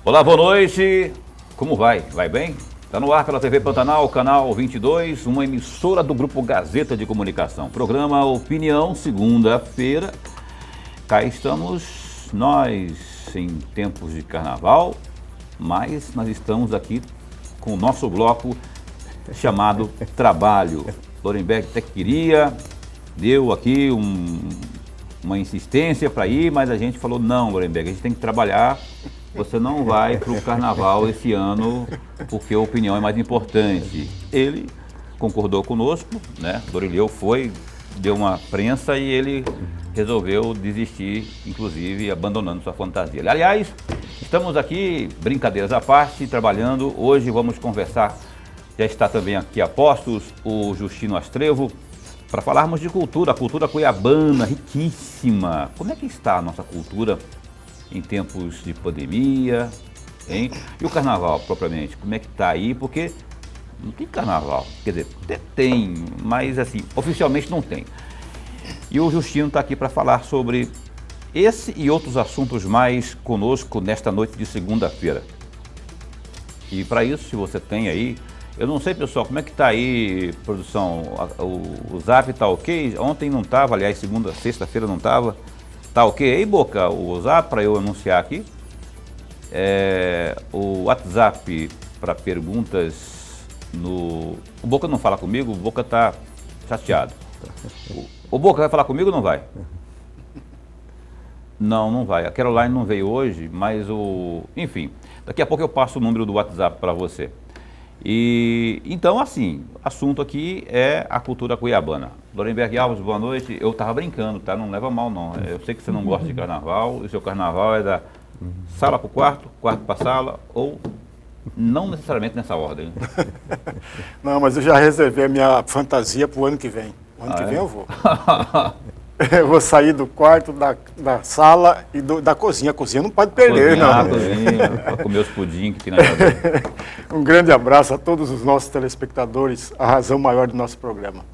Olá, boa noite. Como vai? Vai bem? Está no ar pela TV Pantanal, canal 22, uma emissora do Grupo Gazeta de Comunicação. Programa Opinião, segunda-feira. Cá estamos nós em tempos de carnaval, mas nós estamos aqui com o nosso bloco chamado Trabalho. Lorenberg até queria, deu aqui uma insistência para ir, mas a gente falou, não, Lorenberg, a gente tem que trabalhar. Você não vai para o carnaval esse ano porque a opinião é mais importante. Ele concordou conosco, né? Dorileu foi, deu uma prensa e ele resolveu desistir, inclusive abandonando sua fantasia. Aliás, estamos aqui, brincadeiras à parte, trabalhando. Hoje vamos conversar, já está também aqui a postos, o Justino Astrevo, para falarmos de cultura, a cultura cuiabana, riquíssima. Como é que está a nossa cultura em tempos de pandemia, hein? E o carnaval, propriamente, como é que está aí? Porque não tem carnaval, quer dizer, até tem, mas assim, oficialmente não tem. E o Justino está aqui para falar sobre esse e outros assuntos mais conosco nesta noite de segunda-feira. E para isso, se você tem aí, eu não sei, pessoal, como é que está aí, produção, o Zap está ok? Ontem não estava, aliás, sexta-feira não estava. Tá ok aí, Boca, o Zap para eu anunciar aqui? O WhatsApp para perguntas no... O Boca não fala comigo, o Boca tá chateado. O Boca vai falar comigo ou não vai? Não vai. A Caroline não veio hoje, mas enfim, daqui a pouco eu passo o número do WhatsApp para você. E então, assim, assunto aqui é a cultura cuiabana. Lorenberg Alves, boa noite. Eu tava brincando, tá? Não leva mal, não. Eu sei que você não gosta de carnaval, o seu carnaval é da sala para o quarto para a sala, ou não necessariamente nessa ordem. Não, mas eu já reservei a minha fantasia para o ano que vem. O ano que vem eu vou. Eu vou sair do quarto, da sala e da cozinha. A cozinha não pode perder, não. A cozinha, para comer os pudim que tem na casa. Um grande abraço a todos os nossos telespectadores, a razão maior do nosso programa.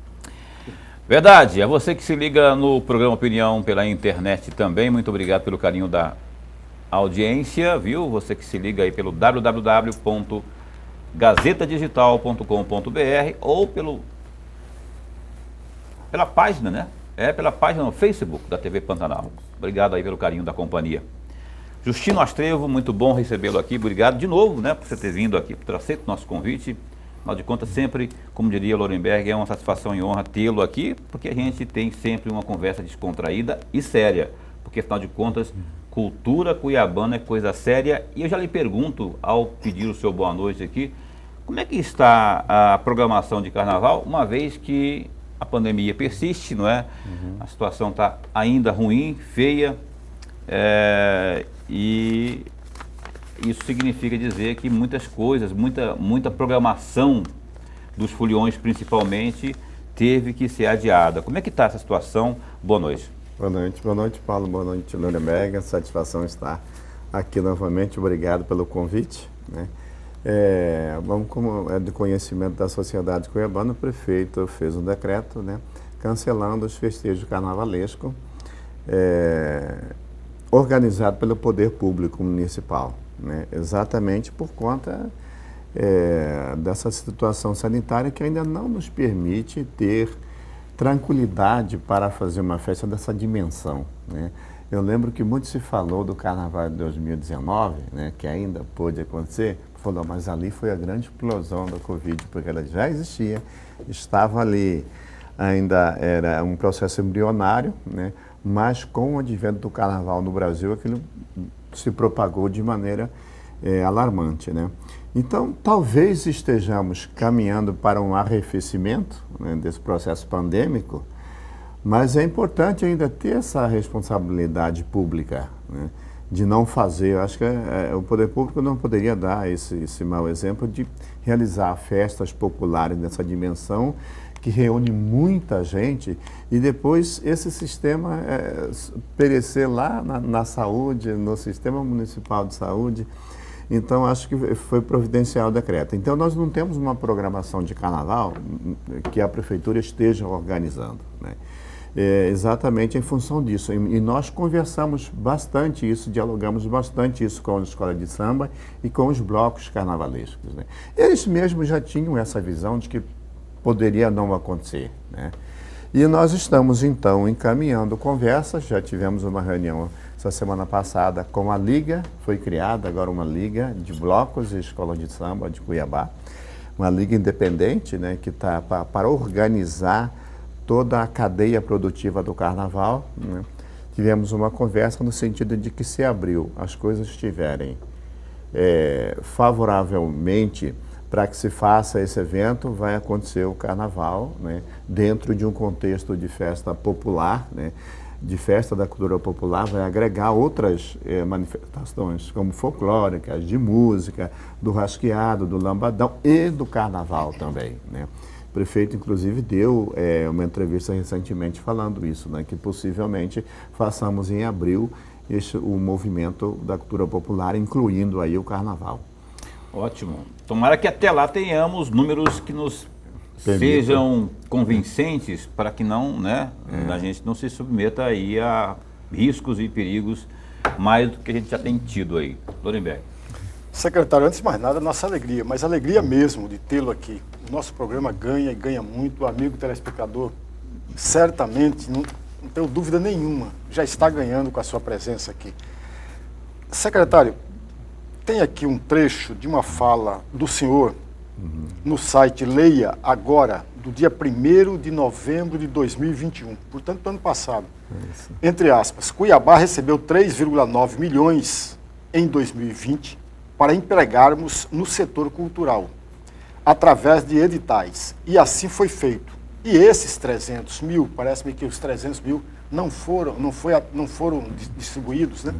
Verdade, é você que se liga no programa Opinião pela internet também. Muito obrigado pelo carinho da audiência, viu? Você que se liga aí pelo www.gazetadigital.com.br ou pela página, né? Pela página no Facebook da TV Pantanal. Obrigado aí pelo carinho da companhia. Justino Astrevo, muito bom recebê-lo aqui. Obrigado de novo, né, por você ter vindo aqui, por ter aceito o nosso convite. Afinal de contas, sempre, como diria Lorenberg, é uma satisfação e honra tê-lo aqui, porque a gente tem sempre uma conversa descontraída e séria. Porque, afinal de contas, cultura cuiabana é coisa séria. E eu já lhe pergunto, ao pedir o seu boa noite aqui, como é que está a programação de carnaval, uma vez que a pandemia persiste, não é? A situação está ainda ruim, feia, e isso significa dizer que muitas coisas, muita programação dos foliões principalmente, teve que ser adiada. Como é que está essa situação? Boa noite. Boa noite, Paulo. Boa noite, Lorenberg. Satisfação estar aqui novamente. Obrigado pelo convite, né? Vamos, como é de conhecimento da sociedade cuiabana, o prefeito fez um decreto, né, cancelando os festejos carnavalescos organizado pelo poder público municipal, né, exatamente por conta dessa situação sanitária que ainda não nos permite ter tranquilidade para fazer uma festa dessa dimensão, né. Eu lembro que muito se falou do Carnaval de 2019, né, que ainda pôde acontecer, falou, mas ali foi a grande explosão da Covid, porque ela já existia, estava ali, ainda era um processo embrionário, né, mas com o advento do Carnaval no Brasil, aquilo se propagou de maneira alarmante, né. Então, talvez estejamos caminhando para um arrefecimento, né, desse processo pandêmico, mas é importante ainda ter essa responsabilidade pública, né, de não fazer. Eu acho que o poder público não poderia dar esse mau exemplo de realizar festas populares nessa dimensão que reúne muita gente e depois esse sistema perecer lá na saúde, no sistema municipal de saúde. Então, acho que foi providencial o decreto. Então, nós não temos uma programação de carnaval que a prefeitura esteja organizando, né? exatamente em função disso. E nós conversamos bastante isso, dialogamos bastante isso com a escola de samba e com os blocos carnavalescos, né? Eles mesmos já tinham essa visão de que poderia não acontecer, né? E nós estamos, então, encaminhando conversas. Já tivemos uma reunião essa semana passada com a Liga, foi criada agora uma Liga de Blocos e Escolas de Samba de Cuiabá, uma Liga independente, né, que está para organizar toda a cadeia produtiva do Carnaval, né? Tivemos uma conversa no sentido de que, se abril as coisas estiverem favoravelmente para que se faça esse evento, vai acontecer o Carnaval, né, dentro de um contexto de festa popular, né, de festa da cultura popular, vai agregar outras manifestações, como folclóricas, de música, do rasqueado, do lambadão e do Carnaval também, né? O prefeito, inclusive, deu uma entrevista recentemente falando isso, né, que possivelmente façamos em abril o movimento da cultura popular, incluindo aí o Carnaval. Ótimo. Tomara que até lá tenhamos números que nos sejam convincentes para que não, né, a gente não se submeta aí a riscos e perigos mais do que a gente já tem tido aí. Lorenberg. Secretário, antes de mais nada, nossa alegria, mas alegria mesmo de tê-lo aqui. O nosso programa ganha e ganha muito. O amigo telespectador, certamente, não tenho dúvida nenhuma, já está ganhando com a sua presença aqui. Secretário, tem aqui um trecho de uma fala do senhor no site Leia Agora, do dia 1º de novembro de 2021, portanto, do ano passado. Entre aspas, Cuiabá recebeu 3,9 milhões em 2020 para empregarmos no setor cultural, através de editais. E assim foi feito. E esses 300 mil, parece-me que os 300 mil não foram distribuídos, né?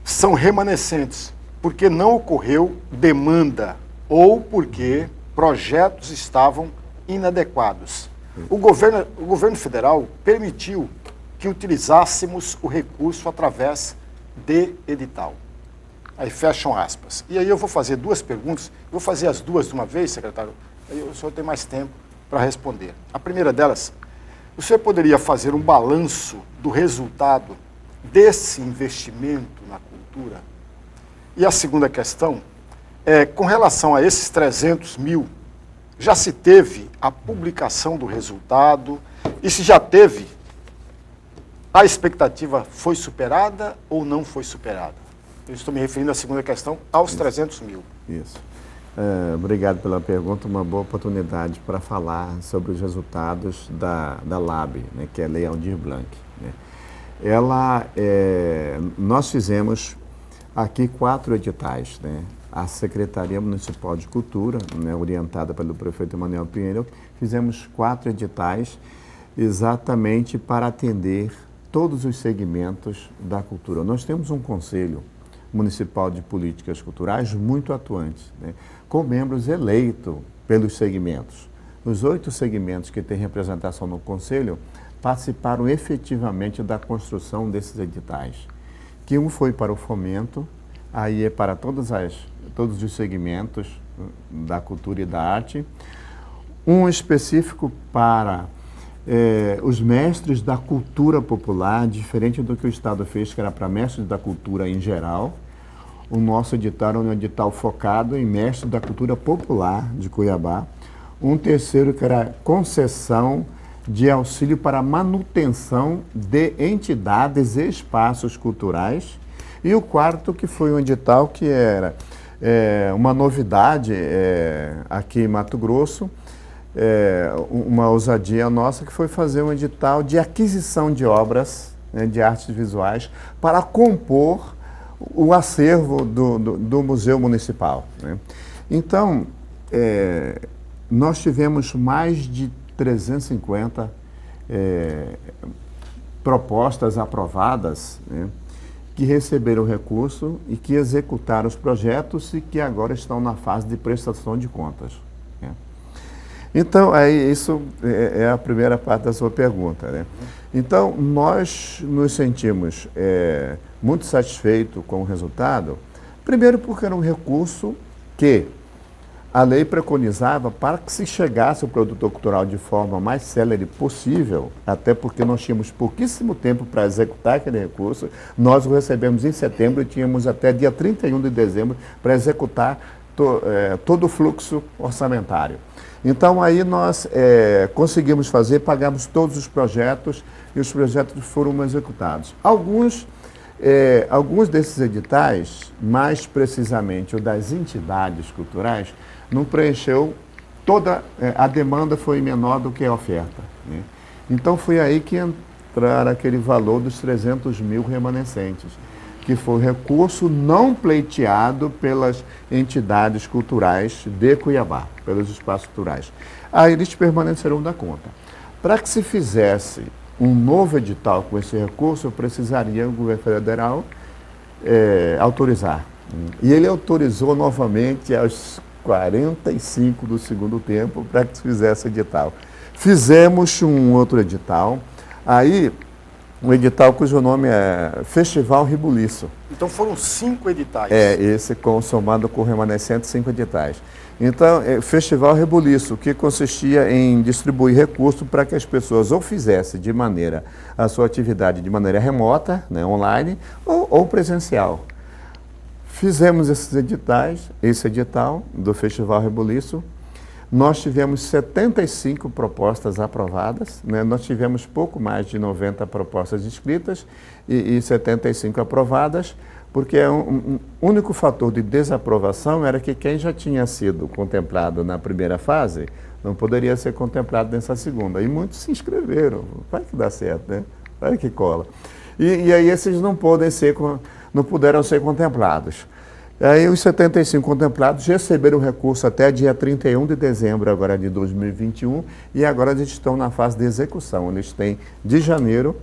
São remanescentes, porque não ocorreu demanda ou porque projetos estavam inadequados. O governo federal permitiu que utilizássemos o recurso através de edital. Aí fecham aspas. E aí eu vou fazer duas perguntas, vou fazer as duas de uma vez, secretário, aí o senhor tem mais tempo para responder. A primeira delas, o senhor poderia fazer um balanço do resultado desse investimento na cultura? E a segunda questão é, com relação a esses 300 mil, já se teve a publicação do resultado? E se já teve, a expectativa foi superada ou não foi superada? Eu estou me referindo à segunda questão, aos 300 mil. Isso. Obrigado pela pergunta, uma boa oportunidade para falar sobre os resultados da LAB, né, que é a Lei Aldir Blanc, né? Nós fizemos aqui 4 editais, né? A Secretaria Municipal de Cultura, né, orientada pelo prefeito Emanuel Pinheiro, fizemos 4 editais exatamente para atender todos os segmentos da cultura. Nós temos um Conselho Municipal de Políticas Culturais muito atuante, né, com membros eleitos pelos segmentos. Os 8 segmentos que têm representação no Conselho participaram efetivamente da construção desses editais, que um foi para o fomento, aí é para todos os segmentos da cultura e da arte, um específico para os mestres da cultura popular, diferente do que o Estado fez, que era para mestres da cultura em geral. O nosso edital era um edital focado em mestres da cultura popular de Cuiabá. Um terceiro que era concessão de auxílio para manutenção de entidades e espaços culturais. E o quarto que foi um edital que era uma novidade aqui em Mato Grosso, uma ousadia nossa, que foi fazer um edital de aquisição de obras, né, de artes visuais para compor o acervo do Museu Municipal, né? Então, nós tivemos mais de 350 propostas aprovadas, né, que receberam recurso e que executaram os projetos e que agora estão na fase de prestação de contas, né? Então, isso é a primeira parte da sua pergunta, né? Então, nós nos sentimos muito satisfeitos com o resultado, primeiro porque era um recurso que a lei preconizava para que se chegasse o produtor cultural de forma mais célere possível, até porque nós tínhamos pouquíssimo tempo para executar aquele recurso, nós o recebemos em setembro e tínhamos até dia 31 de dezembro para executar todo o fluxo orçamentário. Então aí nós conseguimos fazer, pagamos todos os projetos e os projetos foram executados. Alguns desses editais, mais precisamente o das entidades culturais, não preencheu toda a demanda, foi menor do que a oferta, né? Então foi aí que entraram aquele valor dos 300 mil remanescentes, que foi recurso não pleiteado pelas entidades culturais de Cuiabá, pelos espaços culturais. Aí eles permanecerão da conta. Para que se fizesse um novo edital com esse recurso, precisaria o governo federal autorizar. E ele autorizou novamente aos 45 do segundo tempo para que se fizesse edital. Fizemos um outro edital, aí um edital cujo nome é Festival Rebuliço. Então foram 5 editais. Esse somado com o remanescente, 5 editais. Então, Festival Rebuliço, que consistia em distribuir recursos para que as pessoas ou fizessem a sua atividade de maneira remota, né, online, ou presencial. Fizemos esses editais, esse edital do Festival Rebuliço. Nós tivemos 75 propostas aprovadas, né? Nós tivemos pouco mais de 90 propostas inscritas e 75 aprovadas, porque o único fator de desaprovação era que quem já tinha sido contemplado na primeira fase não poderia ser contemplado nessa segunda. E muitos se inscreveram, vai que dá certo, né? Vai que cola. E aí esses não puderam ser contemplados. Aí os 75 contemplados receberam o recurso até dia 31 de dezembro agora de 2021 e agora eles estão na fase de execução. Eles têm de janeiro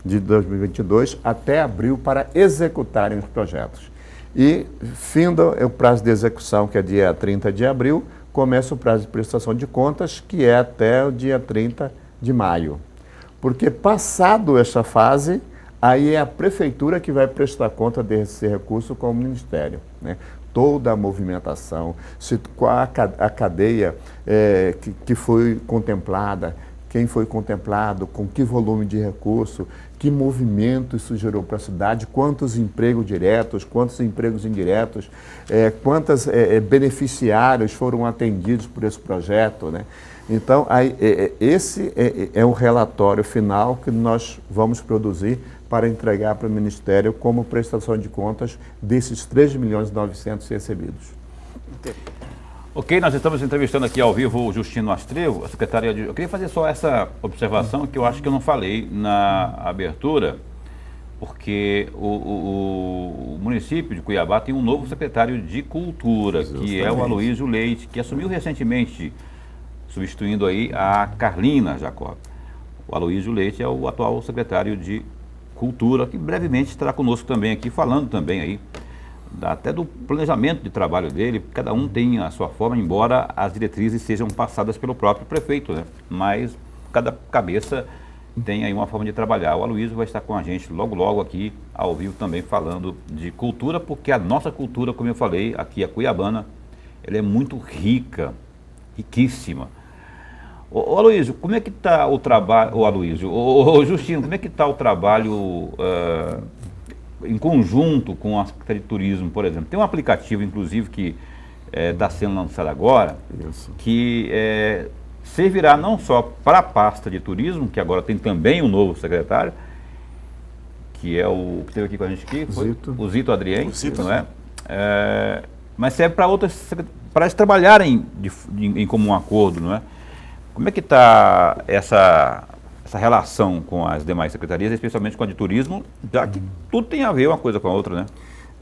de 2022 até abril para executarem os projetos. E, findo o prazo de execução, que é dia 30 de abril, começa o prazo de prestação de contas, que é até o dia 30 de maio. Porque, passado essa fase, aí é a prefeitura que vai prestar conta desse recurso com o Ministério, né? Toda a movimentação, a cadeia que foi contemplada, quem foi contemplado, com que volume de recurso, que movimento isso gerou para a cidade, quantos empregos diretos, quantos empregos indiretos, quantos beneficiários foram atendidos por esse projeto, né? Então, esse é o relatório final que nós vamos produzir para entregar para o Ministério como prestação de contas desses 3.900.000 recebidos. Entendi. Ok, nós estamos entrevistando aqui ao vivo o Justino Astrevo, a secretária de... Eu queria fazer só essa observação que eu acho que eu não falei na abertura, porque o município de Cuiabá tem um novo secretário de Cultura, que é o Aloísio Leite, que assumiu recentemente, substituindo aí a Carlina Jacob. O Aloísio Leite é o atual secretário de Cultura, que brevemente estará conosco também aqui, falando também aí até do planejamento de trabalho dele. Cada um tem a sua forma, embora as diretrizes sejam passadas pelo próprio prefeito, né? Mas cada cabeça tem aí uma forma de trabalhar. O Aloísio vai estar com a gente logo aqui, ao vivo também, falando de cultura, porque a nossa cultura, como eu falei, aqui a cuiabana, ela é muito rica, riquíssima. Ô Aloísio, como é que está o trabalho, Justino, como é que está o trabalho em conjunto com a Secretaria de Turismo, por exemplo? Tem um aplicativo, inclusive, que está sendo lançado agora, que servirá não só para a pasta de turismo, que agora tem também um novo secretário, que é o que esteve aqui com a gente aqui, o Zito Adrien, não é? Mas serve para outras, para eles trabalharem em comum acordo, não é? Como é que está essa relação com as demais secretarias, especialmente com a de turismo, já que tudo tem a ver uma coisa com a outra, né?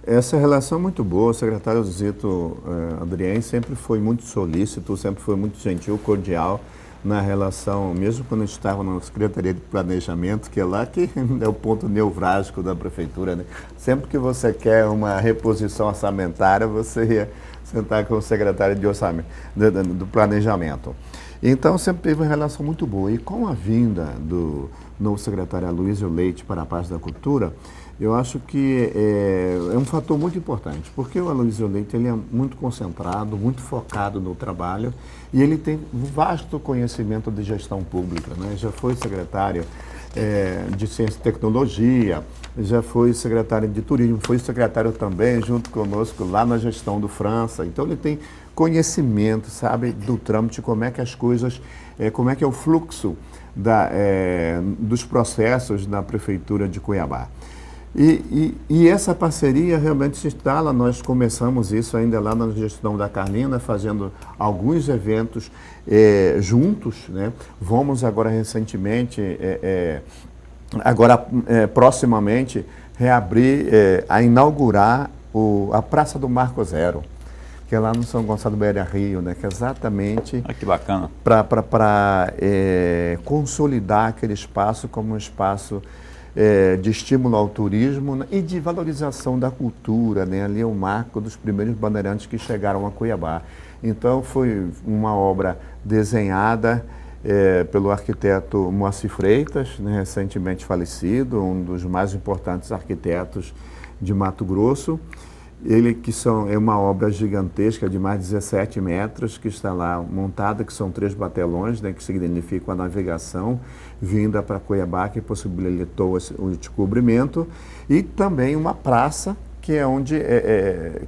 Essa relação é muito boa. O secretário Zito Adrien sempre foi muito solícito, sempre foi muito gentil, cordial na relação, mesmo quando a gente estava na Secretaria de Planejamento, que é lá que é o ponto nevrálgico da prefeitura, né? Sempre que você quer uma reposição orçamentária, você ia sentar com o secretário de orçamento, do planejamento. Então, sempre teve uma relação muito boa. E com a vinda do novo secretário Aloísio Leite para a parte da cultura, eu acho que é um fator muito importante, porque o Aloysio Leite ele é muito concentrado, muito focado no trabalho e ele tem um vasto conhecimento de gestão pública, né? Já foi secretário de Ciência e Tecnologia, já foi secretário de Turismo, foi secretário também junto conosco lá na gestão do França. Então ele tem conhecimento, sabe, do trâmite, como é que as coisas, como é que é o fluxo dos processos na Prefeitura de Cuiabá. E essa parceria realmente se instala, nós começamos isso ainda lá na gestão da Carlina, fazendo alguns eventos juntos, né? Vamos agora recentemente, proximamente, reabrir, a inaugurar a Praça do Marco Zero, que é lá no São Gonçalo Beira Rio, né? Que é exatamente que bacana. Para consolidar aquele espaço como um espaço de estímulo ao turismo, né, e de valorização da cultura, né? Ali é o marco dos primeiros bandeirantes que chegaram a Cuiabá. Então foi uma obra desenhada pelo arquiteto Moacir Freitas, né, recentemente falecido, um dos mais importantes arquitetos de Mato Grosso. Ele é uma obra gigantesca de mais de 17 metros, que está lá montada, que são 3 batelões, né, que significam a navegação vinda para Cuiabá, que possibilitou o descobrimento, e também uma praça, que é onde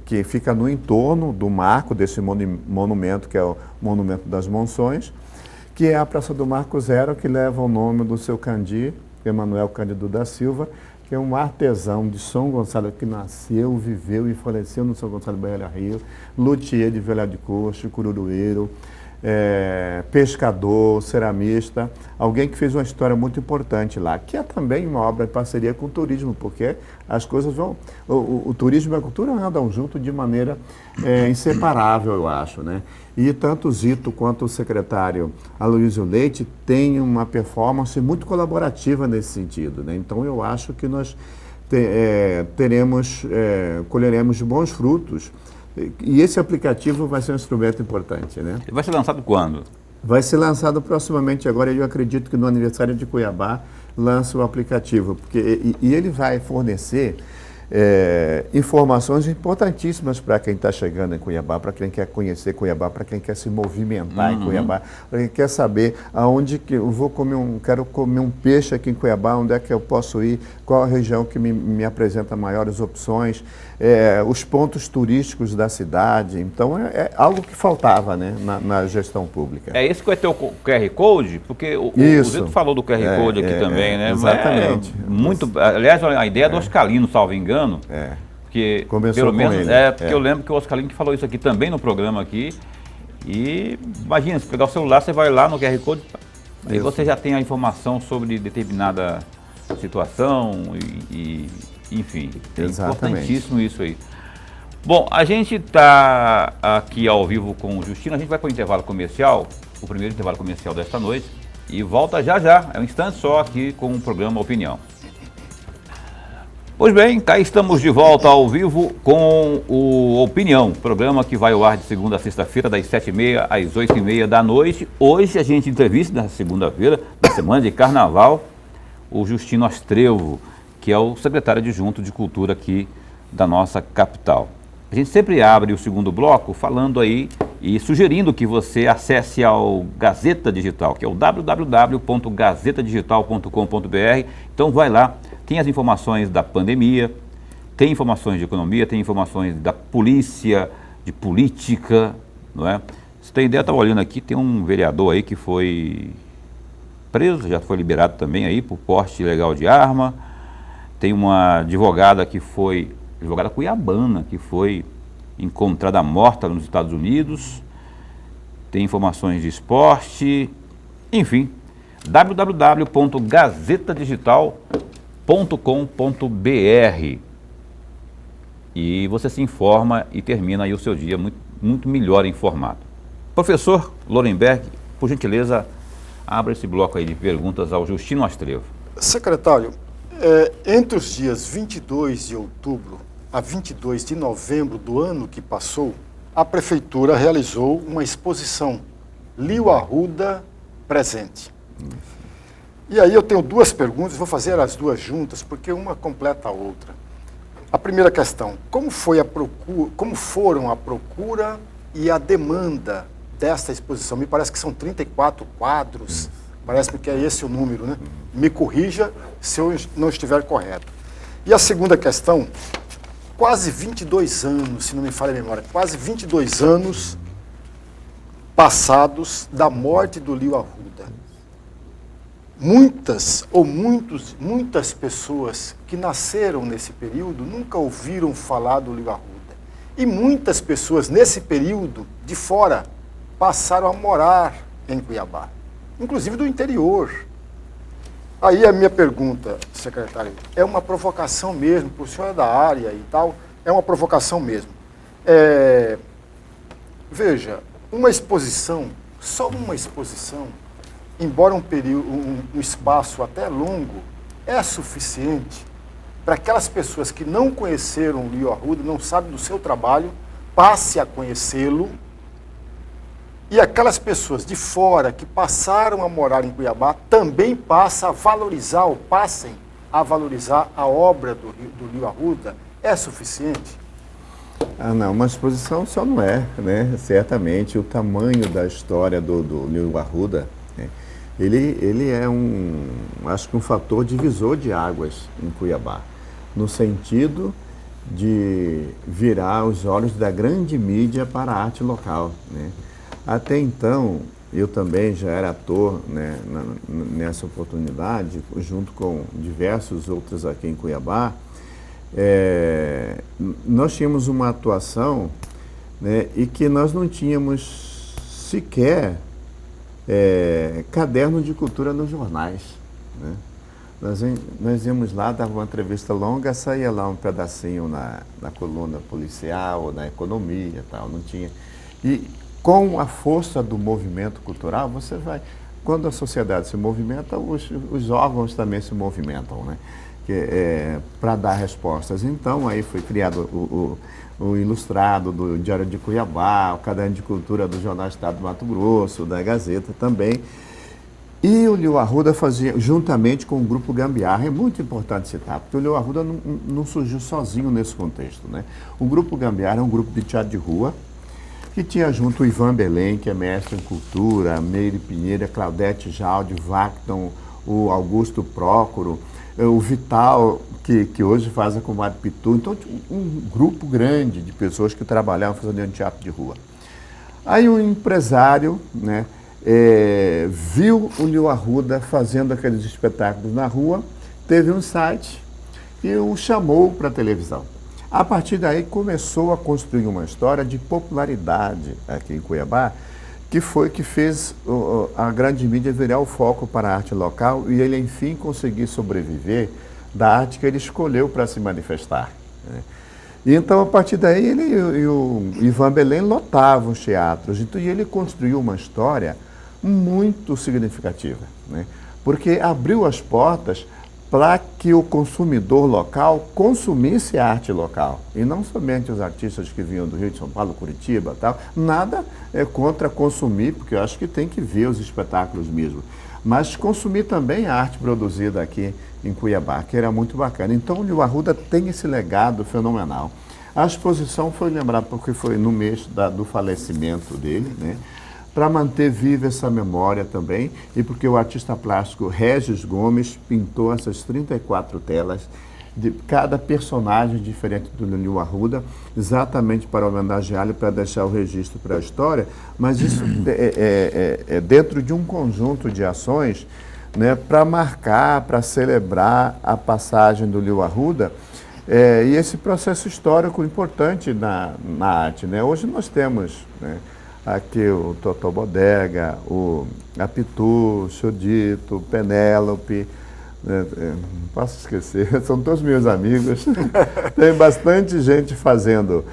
que fica no entorno do marco desse monumento, que é o Monumento das Monções, que é a Praça do Marco Zero, que leva o nome do seu Candi, Emanuel Cândido da Silva, que é um artesão de São Gonçalo, que nasceu, viveu e faleceu no São Gonçalo Beira Rio, luthier de vela de coxo, cururueiro, pescador, ceramista, alguém que fez uma história muito importante lá, que é também uma obra em parceria com o turismo, porque as coisas vão... O turismo e a cultura andam junto de maneira inseparável, eu acho, né? E tanto o Zito quanto o secretário Aloysio Leite têm uma performance muito colaborativa nesse sentido, né? Então eu acho que nós colheremos bons frutos. E esse aplicativo vai ser um instrumento importante, né? Ele vai ser lançado quando? Vai ser lançado proximamente agora, eu acredito que no aniversário de Cuiabá lança o aplicativo, porque ele vai fornecer informações importantíssimas para quem está chegando em Cuiabá, para quem quer conhecer Cuiabá, para quem quer se movimentar em Cuiabá, para quem quer saber aonde que eu vou quero comer um peixe aqui em Cuiabá, onde é que eu posso ir, qual a região que me apresenta maiores opções, os pontos turísticos da cidade. Então é algo que faltava, né, na gestão pública. É esse que vai ter o QR Code? Porque o Zito falou do QR Code aqui também, né? Exatamente. Aliás, a ideia do Oscalino, salvo engano. Porque começou pelo com menos ele. Eu lembro que o Oscalino que falou isso aqui também no programa aqui. E imagina, se pegar o celular, você vai lá no QR Code, aí você já tem a informação sobre determinada situação enfim, é importantíssimo isso aí. Bom, a gente está aqui ao vivo com o Justino, a gente vai para o intervalo comercial, o primeiro intervalo comercial desta noite, e volta já, é um instante só aqui com o programa Opinião. Pois bem, cá estamos de volta ao vivo com o Opinião, programa que vai ao ar de segunda a sexta-feira, das 7h30 às 8h30 da noite. Hoje a gente entrevista, na segunda-feira, na semana de Carnaval, o Justino Astrevo, que é o secretário adjunto de Cultura aqui da nossa capital. A gente sempre abre o segundo bloco falando aí e sugerindo que você acesse ao Gazeta Digital, que é o www.gazetadigital.com.br. Então vai lá, tem as informações da pandemia, tem informações de economia, tem informações da polícia, de política, não é? Você tem ideia, eu estava olhando aqui, tem um vereador aí que foi preso, já foi liberado também aí por porte ilegal de arma. Tem uma advogada cuiabana, que foi encontrada morta nos Estados Unidos. Tem informações de esporte, enfim, www.gazetadigital.com.br e você se informa e termina aí o seu dia muito melhor informado. Professor Lorenberg, por gentileza, abra esse bloco aí de perguntas ao Justino Astrevo. Secretário, entre os dias 22 de outubro a 22 de novembro do ano que passou, a Prefeitura realizou uma exposição Lío Arruda Presente. E aí eu tenho duas perguntas, vou fazer as duas juntas, porque uma completa a outra. A primeira questão, como foram a procura e a demanda desta exposição? Me parece que são 34 quadros, parece-me que é esse o número, né? Me corrija se eu não estiver correto. E a segunda questão, quase 22 anos, se não me falha a memória, quase 22 anos passados da morte do Lio Arruda. Muitas pessoas que nasceram nesse período nunca ouviram falar do Lio Arruda. E muitas pessoas nesse período de fora passaram a morar em Cuiabá, inclusive do interior. Aí a minha pergunta, secretário, é uma provocação mesmo, para o senhor é da área e tal, é uma provocação mesmo. Veja, uma exposição, só uma exposição, embora um espaço até longo, é suficiente para aquelas pessoas que não conheceram o Lio Arruda, não sabem do seu trabalho, passe a conhecê-lo, e aquelas pessoas de fora que passaram a morar em Cuiabá também passem a valorizar a obra do Lio Arruda. É suficiente? Não, uma exposição só não é, né? Certamente o tamanho da história do Lio Arruda, né? Ele é acho que um fator divisor de águas em Cuiabá, no sentido de virar os olhos da grande mídia para a arte local, né? Até então, eu também já era ator, né, nessa oportunidade, junto com diversos outros aqui em Cuiabá. Nós tínhamos uma atuação, né, e que nós não tínhamos sequer caderno de cultura nos jornais, né? Nós íamos lá, dava uma entrevista longa, saía lá um pedacinho na coluna policial, na economia e tal, não tinha. E com a força do movimento cultural, você vai... Quando a sociedade se movimenta, os órgãos também se movimentam, né? Para dar respostas. Então, aí foi criado o Ilustrado do Diário de Cuiabá, o Caderno de Cultura do Jornal Estado do Mato Grosso, da Gazeta também. E o Lio Arruda fazia, juntamente com o Grupo Gambiarra, é muito importante citar, porque o Lio Arruda não surgiu sozinho nesse contexto, né? O Grupo Gambiarra é um grupo de teatro de rua, que tinha junto o Ivan Belém, que é mestre em cultura, Meire Pinheira, Claudete Jaldi, Vacton, o Augusto Prócoro, o Vital, que hoje faz a Comadre Pitu. Então, um grupo grande de pessoas que trabalhavam fazendo teatro de rua. Aí um empresário, né, viu o Lio Arruda fazendo aqueles espetáculos na rua, teve um site e o chamou para a televisão. A partir daí começou a construir uma história de popularidade aqui em Cuiabá, que foi que fez a grande mídia virar o foco para a arte local e ele, enfim, conseguir sobreviver da arte que ele escolheu para se manifestar, né? E então, a partir daí, ele e o Ivan Belém lotavam os teatros, então, e ele construiu uma história muito significativa, né? Porque abriu as portas para que o consumidor local consumisse a arte local. E não somente os artistas que vinham do Rio de São Paulo, Curitiba, tal. Nada contra consumir, porque eu acho que tem que ver os espetáculos mesmo. Mas consumir também a arte produzida aqui em Cuiabá, que era muito bacana. Então o Lio Arruda tem esse legado fenomenal. A exposição foi lembrada porque foi no mês do falecimento dele, né? Para manter viva essa memória também, e porque o artista plástico Regis Gomes pintou essas 34 telas de cada personagem diferente do Lio Arruda, exatamente para homenageá-lo, para deixar o registro para a história, mas isso é dentro de um conjunto de ações, né, para marcar, para celebrar a passagem do Lio Arruda, e esse processo histórico importante na arte, né? Hoje nós temos, né, aqui o Totó Bodega, a Pitu, o Chodito, Penélope, né, não posso esquecer, são todos meus amigos. Tem bastante gente fazendo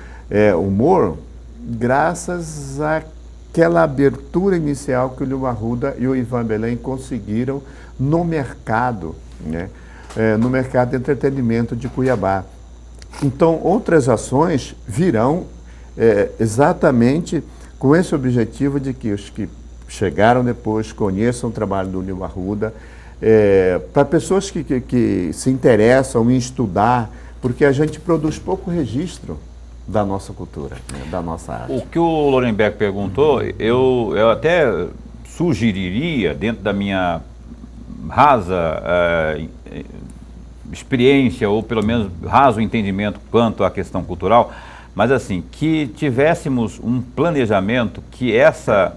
humor graças àquela abertura inicial que o Lio Arruda e o Ivan Belém conseguiram no mercado, né, no mercado de entretenimento de Cuiabá. Então, outras ações virão exatamente com esse objetivo de que os que chegaram depois conheçam o trabalho do Lio Arruda, para pessoas que se interessam em estudar, porque a gente produz pouco registro da nossa cultura, né, da nossa arte. O que o Lorenberg perguntou, eu até sugeriria, dentro da minha rasa experiência, ou pelo menos raso entendimento quanto à questão cultural, mas assim, que tivéssemos um planejamento que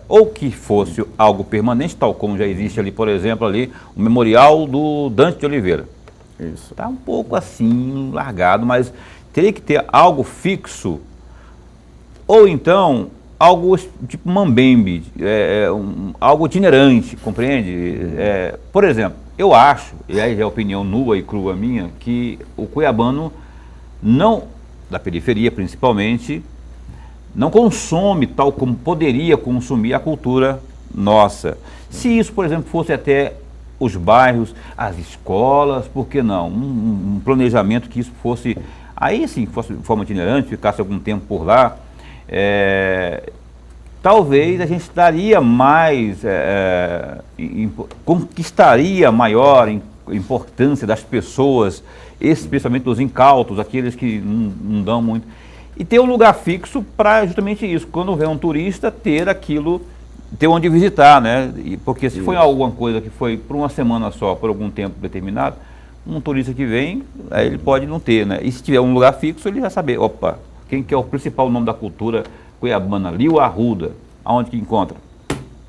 ou que fosse algo permanente, tal como já existe ali, por exemplo, ali, o memorial do Dante de Oliveira. Isso. Está um pouco assim, largado, mas teria que ter algo fixo, ou então algo tipo mambembe, algo itinerante, compreende? Por exemplo, eu acho, e aí é a opinião nua e crua minha, que o cuiabano não, da periferia principalmente, não consome tal como poderia consumir a cultura nossa. Se isso, por exemplo, fosse até os bairros, as escolas, por que não? Um planejamento que isso fosse, aí sim, fosse de forma itinerante, ficasse algum tempo por lá, talvez a gente daria mais, conquistaria maior importância das pessoas, especialmente dos incautos, aqueles que não dão muito. E ter um lugar fixo para justamente isso, quando vem um turista, ter aquilo, ter onde visitar, né? Porque se foi alguma coisa que foi por uma semana só, por algum tempo determinado, um turista que vem, aí ele pode não ter, né? E se tiver um lugar fixo, ele vai saber, opa, quem que é o principal nome da cultura cuiabana? Liu Arruda. Aonde que encontra?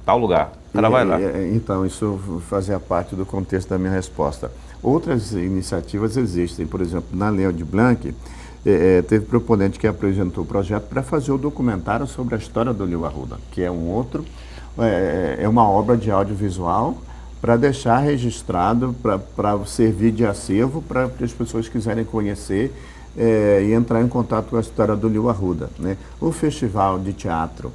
Tal lugar. O cara vai lá. Então, isso fazia parte do contexto da minha resposta. Outras iniciativas existem, por exemplo, na Lei Aldir Blanc, teve proponente que apresentou o projeto para fazer o documentário sobre a história do Liu Arruda, que é uma obra de audiovisual para deixar registrado, para servir de acervo, para as pessoas quiserem conhecer e entrar em contato com a história do Liu Arruda, né? O festival de teatro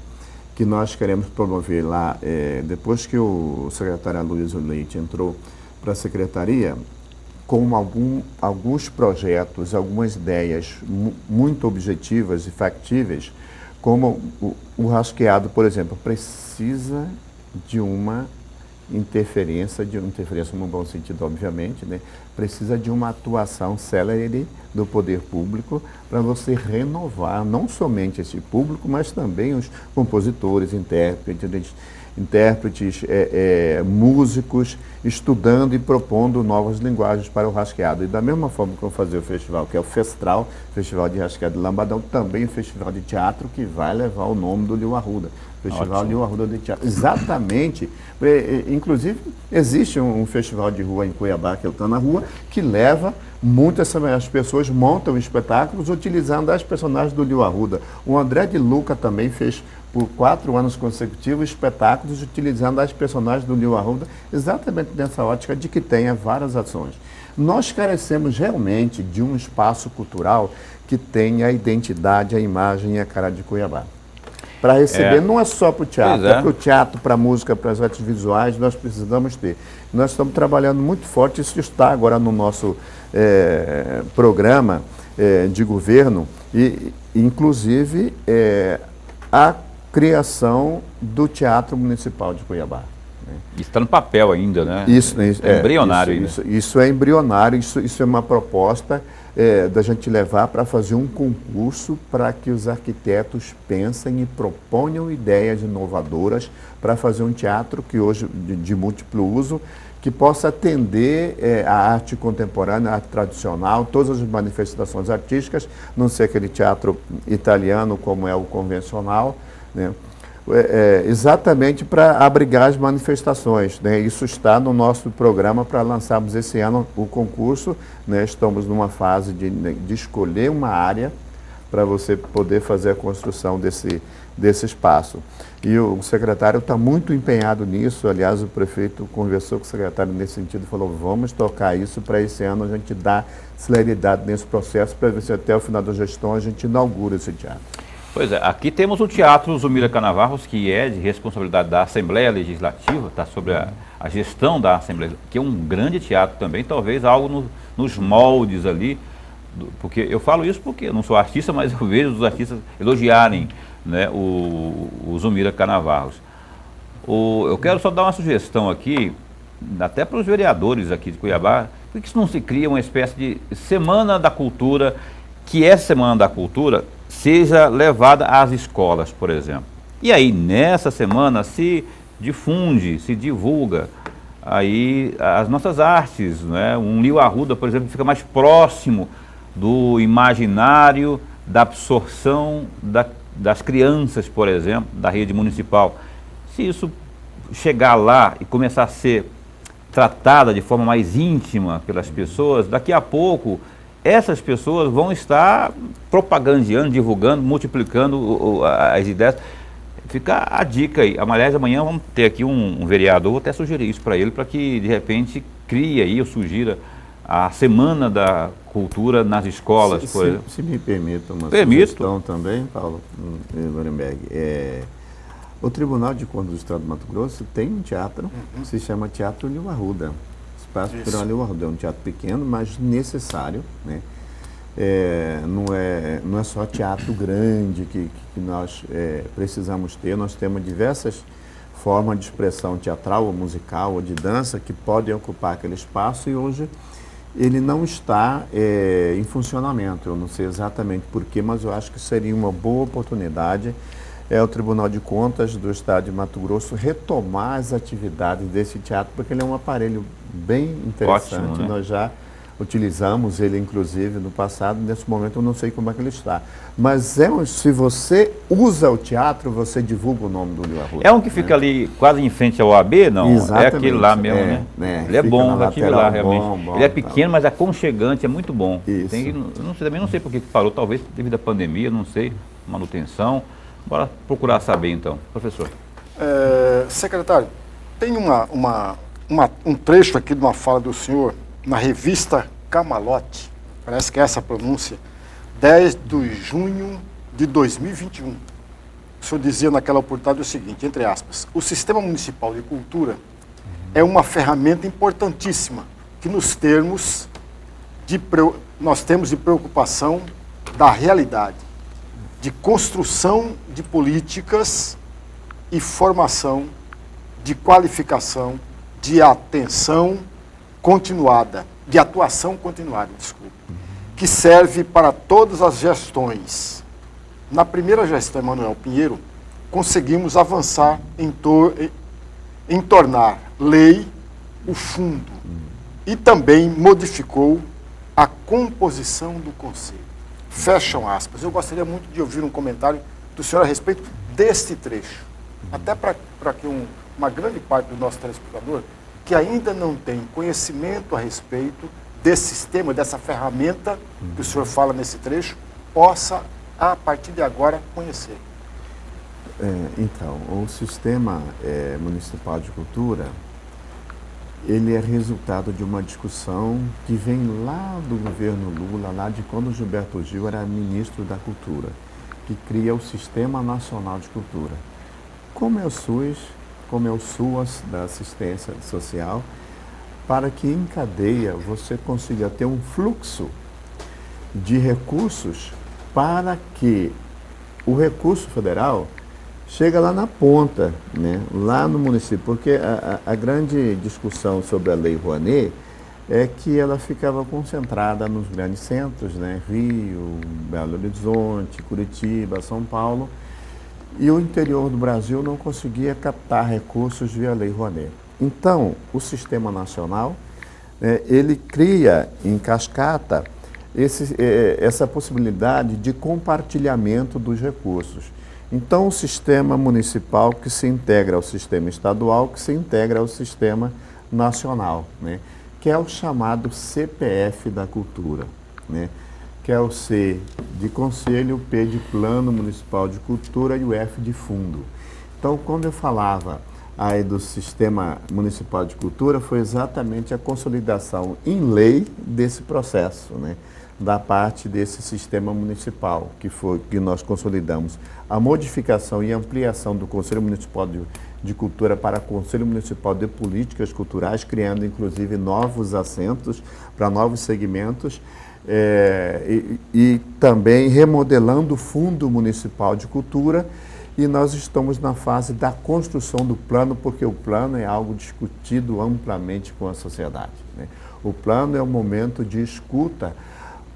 que nós queremos promover lá, depois que o secretário Aloysio Leite entrou para a secretaria, com alguns projetos, algumas ideias muito objetivas e factíveis, como o Rasqueado, por exemplo, precisa de uma interferência no bom sentido, obviamente, né? Precisa de uma atuação célere do poder público para você renovar não somente esse público, mas também os compositores, intérpretes, músicos, estudando e propondo novas linguagens para o Rasqueado. E da mesma forma que eu vou fazer o festival, que é o Festral, Festival de Rasqueado de Lambadão, também o festival de teatro que vai levar o nome do Liu Arruda. Festival Liu Arruda de Teatro. Exatamente. Inclusive, existe um festival de rua em Cuiabá, que é o Tá na Rua, que leva muitas as pessoas montam espetáculos utilizando as personagens do Liu Arruda. O André de Luca também fez por 4 anos consecutivos espetáculos utilizando as personagens do Liu Arruda, exatamente nessa ótica de que tenha várias ações. Nós carecemos realmente de um espaço cultural que tenha a identidade, a imagem e a cara de Cuiabá. Para receber, não é só para o teatro, para o teatro, para a música, para as artes visuais, nós precisamos ter. Nós estamos trabalhando muito forte, isso está agora no nosso programa de governo, e inclusive a criação do Teatro Municipal de Cuiabá. Isso está no papel ainda, né? Isso é embrionário ainda. Isso é embrionário, isso é uma proposta da gente levar para fazer um concurso para que os arquitetos pensem e proponham ideias inovadoras para fazer um teatro que hoje de múltiplo uso, que possa atender a arte contemporânea, a arte tradicional, todas as manifestações artísticas, não ser aquele teatro italiano como é o convencional, né? Exatamente para abrigar as manifestações, né? Isso está no nosso programa para lançarmos esse ano o concurso, né? Estamos numa fase de escolher uma área para você poder fazer a construção desse espaço. E o secretário está muito empenhado nisso, aliás, o prefeito conversou com o secretário nesse sentido, falou, vamos tocar isso para esse ano a gente dar celeridade nesse processo, para ver se até o final da gestão a gente inaugura esse teatro. Pois é, aqui temos o Teatro Zumira Canavarros, que é de responsabilidade da Assembleia Legislativa, está sobre a gestão da Assembleia, que é um grande teatro também, talvez algo nos moldes ali, porque eu falo isso porque eu não sou artista, mas eu vejo os artistas elogiarem, né, o Zumira Canavarros. Eu quero só dar uma sugestão aqui, até para os vereadores aqui de Cuiabá, por que isso não se cria uma espécie de Semana da Cultura, que essa Semana da Cultura seja levada às escolas, por exemplo. E aí, nessa semana, se difunde, se divulga aí as nossas artes, né? Um Liu Arruda, por exemplo, fica mais próximo do imaginário, da absorção das crianças, por exemplo, da rede municipal. Se isso chegar lá e começar a ser tratada de forma mais íntima pelas pessoas, daqui a pouco essas pessoas vão estar propagandeando, divulgando, multiplicando as ideias. Fica a dica aí. Aliás, amanhã vamos ter aqui um vereador, vou até sugerir isso para ele, para que de repente crie aí, ou sugira a Semana da Cultura nas escolas. Se me permita uma sugestão também, Paulo Nuremberg, o Tribunal de Contas do Estado do Mato Grosso tem um teatro, que se chama Teatro Liu Arruda. Espaço Cultural Liu Arruda. É um teatro pequeno, mas necessário, né? Não é só teatro grande que nós precisamos ter, nós temos diversas formas de expressão teatral, ou musical, ou de dança, que podem ocupar aquele espaço, e hoje ele não está em funcionamento. Eu não sei exatamente porquê, mas eu acho que seria uma boa oportunidade o Tribunal de Contas do Estado de Mato Grosso retomar as atividades desse teatro, porque ele é um aparelho bem interessante. Ótimo, né? Nós já utilizamos ele, inclusive, no passado. Nesse momento eu não sei como é que ele está. Mas se você usa o teatro, você divulga o nome do Liu Arruda. É um que fica ali quase em frente ao OAB, não? Exatamente. É aquele lá mesmo, né? Ele é bom, já tive lá realmente. Bom, ele é pequeno, mas aconchegante, é muito bom. Isso. Também não sei por que parou, talvez devido à pandemia, não sei, manutenção. Bora procurar saber então. Professor. Secretário, tem um trecho aqui de uma fala do senhor na revista Camalote, parece que é essa a pronúncia, 10 de junho de 2021. O senhor dizia naquela oportunidade o seguinte, entre aspas, o Sistema Municipal de Cultura é uma ferramenta importantíssima que nós temos de preocupação da realidade, de construção de políticas e formação, de qualificação, de atuação continuada, que serve para todas as gestões. Na primeira gestão, Emanuel Pinheiro, conseguimos avançar em tornar lei o fundo e também modificou a composição do Conselho. Fecham aspas. Eu gostaria muito de ouvir um comentário do senhor a respeito deste trecho. Até para que uma grande parte do nosso telespectador, que ainda não tem conhecimento a respeito desse sistema, dessa ferramenta que o senhor fala nesse trecho, possa, a partir de agora, conhecer. Então, o Sistema Municipal de Cultura, ele é resultado de uma discussão que vem lá do governo Lula, lá de quando Gilberto Gil era ministro da Cultura, que cria o Sistema Nacional de Cultura. Como é o SUS, como é o SUAS da assistência social, para que em cadeia você consiga ter um fluxo de recursos para que o recurso federal chega lá na ponta, né? Lá no município, porque a grande discussão sobre a Lei Rouanet é que ela ficava concentrada nos grandes centros, né? Rio, Belo Horizonte, Curitiba, São Paulo, e o interior do Brasil não conseguia captar recursos via Lei Rouanet. Então, o Sistema Nacional, ele cria em cascata essa possibilidade de compartilhamento dos recursos. Então, o sistema municipal que se integra ao sistema estadual, que se integra ao sistema nacional, né? Que é o chamado CPF da cultura, né? Que é o C de Conselho, o P de Plano Municipal de Cultura e o F de Fundo. Então, quando eu falava aí do Sistema Municipal de Cultura, foi exatamente a consolidação em lei desse processo, né? Da parte desse sistema municipal, que nós consolidamos a modificação e ampliação do Conselho Municipal de Cultura para Conselho Municipal de Políticas Culturais, criando inclusive novos assentos para novos segmentos, e também remodelando o Fundo Municipal de Cultura e nós estamos na fase da construção do plano, porque o plano é algo discutido amplamente com a sociedade, né? O plano é um momento de escuta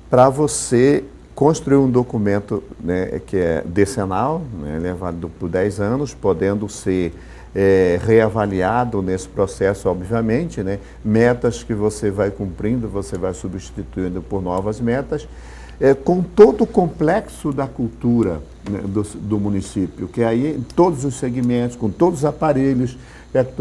para você construir um documento, né, que é decenal, né, levado por 10 anos, podendo ser reavaliado nesse processo, obviamente, né, metas que você vai cumprindo, você vai substituindo por novas metas, com todo o complexo da cultura, né, do município, que aí em todos os segmentos, com todos os aparelhos,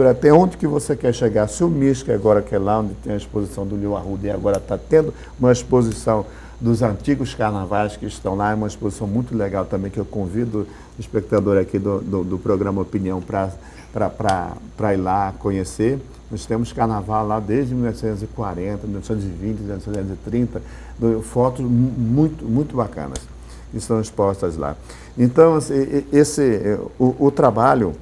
até onde que você quer chegar. Se o MISC agora, que é lá onde tem a exposição do Lio Arruda, e agora está tendo uma exposição dos antigos carnavais que estão lá, é uma exposição muito legal também, que eu convido o espectador aqui do programa Opinião para ir lá conhecer. Nós temos carnaval lá desde 1940, 1920, 1930, fotos muito bacanas que estão expostas lá. Então, o trabalho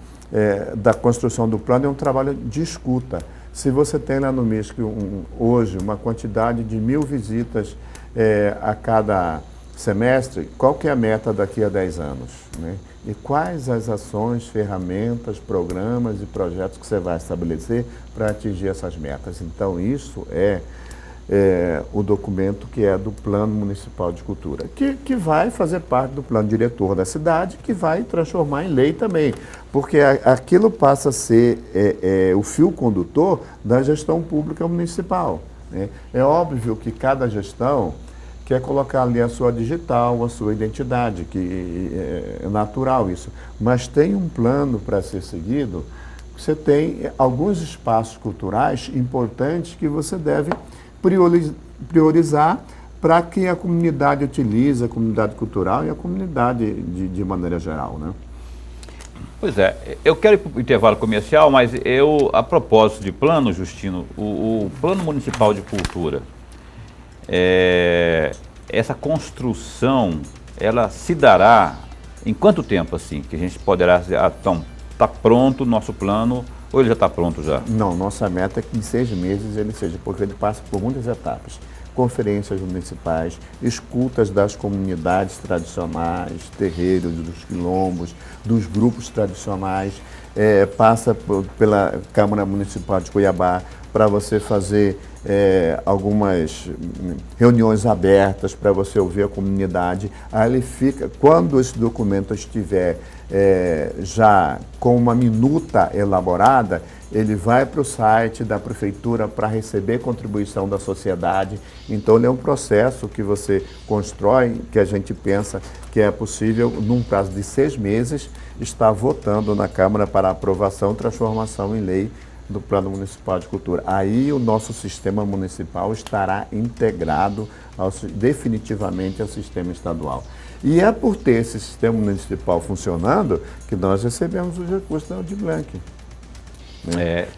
da construção do plano é um trabalho de escuta. Se você tem lá no MISC hoje uma quantidade de 1000 visitas a cada semestre, qual que é a meta daqui a 10 anos, né? E quais as ações, ferramentas, programas e projetos que você vai estabelecer para atingir essas metas? Então, isso é o documento que é do Plano Municipal de Cultura, que vai fazer parte do plano diretor da cidade, que vai transformar em lei também, porque aquilo passa a ser o fio condutor da gestão pública municipal, né? É óbvio que cada gestão quer colocar ali a sua digital, a sua identidade, que é natural isso, mas tem um plano para ser seguido. Você tem alguns espaços culturais importantes que você deve priorizar para que a comunidade utilize, a comunidade cultural e a comunidade de maneira geral, né? Pois é, eu quero ir para o intervalo comercial, mas a propósito de plano, Justino, o Plano Municipal de Cultura, essa construção, ela se dará em quanto tempo, assim, que a gente poderá dizer, então, está pronto o nosso plano, ou ele já está pronto já? Não, nossa meta é que em 6 meses ele seja, porque ele passa por muitas etapas. Conferências municipais, escutas das comunidades tradicionais, terreiros, dos quilombos, dos grupos tradicionais, passa pela Câmara Municipal de Cuiabá para você fazer algumas reuniões abertas para você ouvir a comunidade. Aí ele fica, quando esse documento estiver já com uma minuta elaborada, ele vai para o site da prefeitura para receber contribuição da sociedade. Então, ele é um processo que você constrói, que a gente pensa que é possível, num prazo de 6 meses, estar votando na Câmara para aprovação e transformação em lei do Plano Municipal de Cultura. Aí o nosso sistema municipal estará integrado definitivamente ao sistema estadual. E é por ter esse sistema municipal funcionando que nós recebemos os recursos da Aldir Blanc.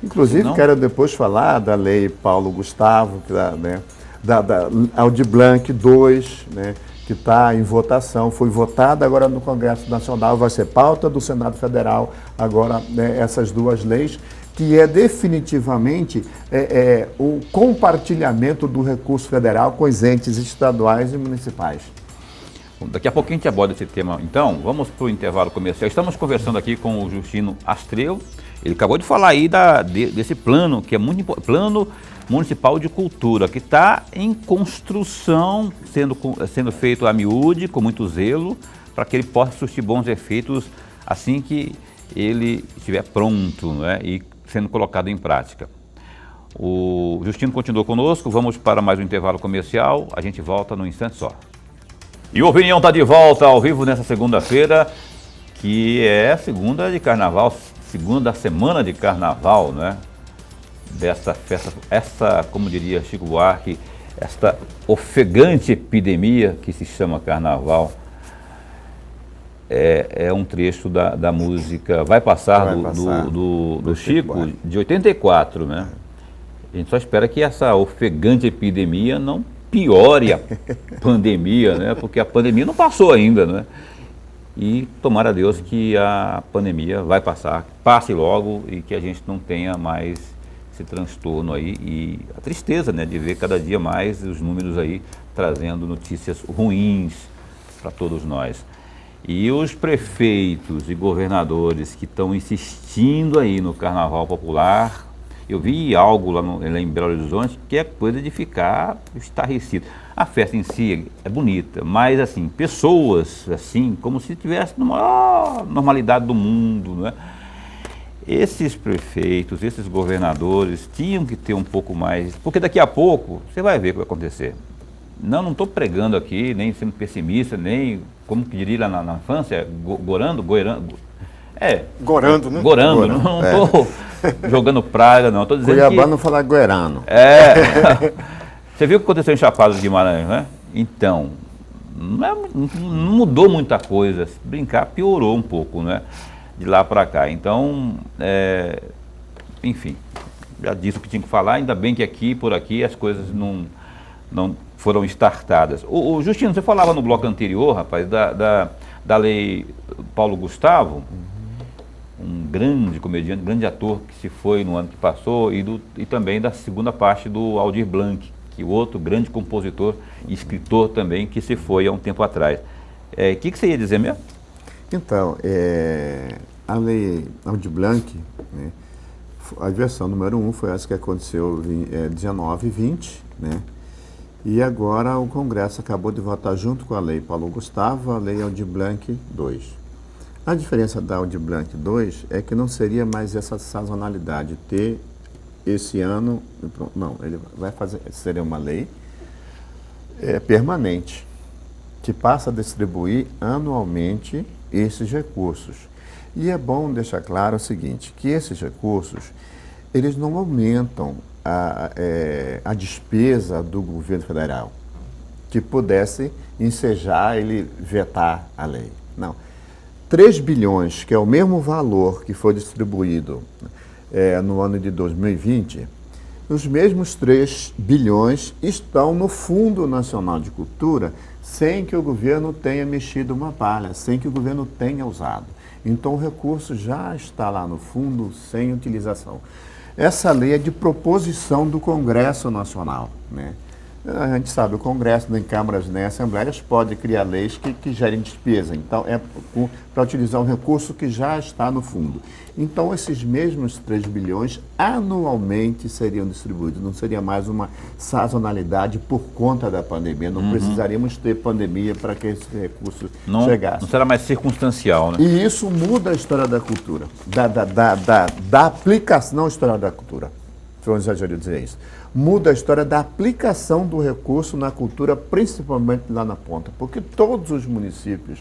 Inclusive, quero depois falar da lei Paulo Gustavo, da Aldir Blanc 2, né, que está em votação, foi votada agora no Congresso Nacional, vai ser pauta do Senado Federal, agora, né, essas duas leis, que é definitivamente o compartilhamento do recurso federal com os entes estaduais e municipais. Bom, daqui a pouco a gente aborda esse tema, então, vamos para o intervalo comercial. Estamos conversando aqui com o Justino Astreu, ele acabou de falar aí desse plano, que é muito importante, Plano Municipal de Cultura, que está em construção, sendo feito a miúde, com muito zelo, para que ele possa surtir bons efeitos assim que ele estiver pronto, né, e sendo colocado em prática. O Justino continua conosco, vamos para mais um intervalo comercial, a gente volta num instante só. E o Opinião está de volta ao vivo nessa segunda-feira, que é segunda de carnaval, segunda semana de carnaval, né? Dessa festa, como diria Chico Buarque, esta ofegante epidemia que se chama carnaval. É um trecho da música Vai Passar, do Chico, de 84, né? A gente só espera que essa ofegante epidemia não piore a pandemia, né? Porque a pandemia não passou ainda, né? E tomara a Deus que a pandemia vai passar, passe logo e que a gente não tenha mais esse transtorno aí e a tristeza, né, de ver cada dia mais os números aí trazendo notícias ruins para todos nós. E os prefeitos e governadores que estão insistindo aí no Carnaval Popular, eu vi algo lá em Belo Horizonte que é coisa de ficar estarrecido. A festa em si é bonita, mas assim, pessoas assim, como se estivesse numa maior normalidade do mundo, né? Esses prefeitos, esses governadores tinham que ter um pouco mais, porque daqui a pouco você vai ver o que vai acontecer. Não estou pregando aqui, nem sendo pessimista, nem, como que diria lá na infância, gorando. Gorando, né? Gorando, não estou jogando praga, não. Estou dizendo Cuiabano falar goerano. Você viu o que aconteceu em Chapada dos Guimarães, né? Então, não mudou muita coisa. Se brincar, piorou um pouco, né? De lá para cá. Então, enfim, já disse o que tinha que falar. Ainda bem que aqui, por aqui, as coisas não foram startadas. O Justino, você falava no bloco anterior, rapaz, da lei Paulo Gustavo, um grande comediante, grande ator que se foi no ano que passou, e também da segunda parte do Aldir Blanc, que o outro grande compositor e escritor também, que se foi há um tempo atrás. O que você ia dizer mesmo? Então, a lei Aldir Blanc, né, a versão número 1 foi essa que aconteceu em 19 e 20, né? E agora o Congresso acabou de votar junto com a lei Paulo Gustavo, a lei Aldir Blanc 2. A diferença da Aldir Blanc 2 é que não seria mais essa sazonalidade, ter esse ano, não, ele vai fazer, seria uma lei permanente, que passa a distribuir anualmente esses recursos. E é bom deixar claro o seguinte, que esses recursos, eles não aumentam a despesa do governo federal, que pudesse ensejar ele vetar a lei. Não. 3 bilhões, que é o mesmo valor que foi distribuído no ano de 2020, os mesmos 3 bilhões estão no Fundo Nacional de Cultura, sem que o governo tenha mexido uma palha, sem que o governo tenha usado. Então o recurso já está lá no fundo, sem utilização. Essa lei é de proposição do Congresso Nacional, né? A gente sabe, o Congresso, nem câmaras, nem assembleias, pode criar leis que gerem despesa. Então, é para utilizar um recurso que já está no fundo. Então, esses mesmos 3 bilhões anualmente seriam distribuídos. Não seria mais uma sazonalidade por conta da pandemia. Não precisaríamos ter pandemia para que esse recurso chegasse. Não será mais circunstancial, né? E isso muda a história da cultura, da aplicação, não a história da cultura. Foi um exagero dizer isso. Muda a história da aplicação do recurso na cultura, principalmente lá na ponta, porque todos os municípios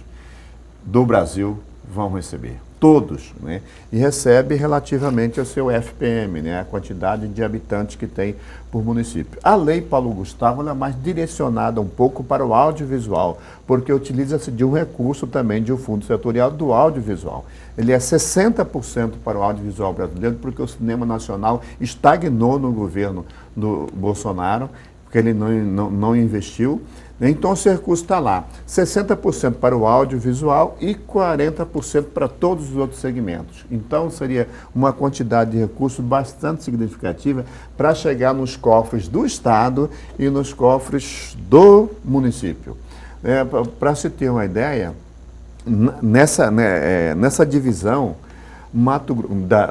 do Brasil vão receber, todos, né? E recebe relativamente ao seu FPM, né? A quantidade de habitantes que tem por município. A lei Paulo Gustavo ela é mais direcionada um pouco para o audiovisual, porque utiliza-se de um recurso também de um fundo setorial do audiovisual. Ele é 60% para o audiovisual brasileiro, porque o cinema nacional estagnou no governo do Bolsonaro, porque ele não investiu. Então, esse recurso está lá. 60% para o audiovisual e 40% para todos os outros segmentos. Então, seria uma quantidade de recursos bastante significativa para chegar nos cofres do Estado e nos cofres do município. Para se ter uma ideia, nessa divisão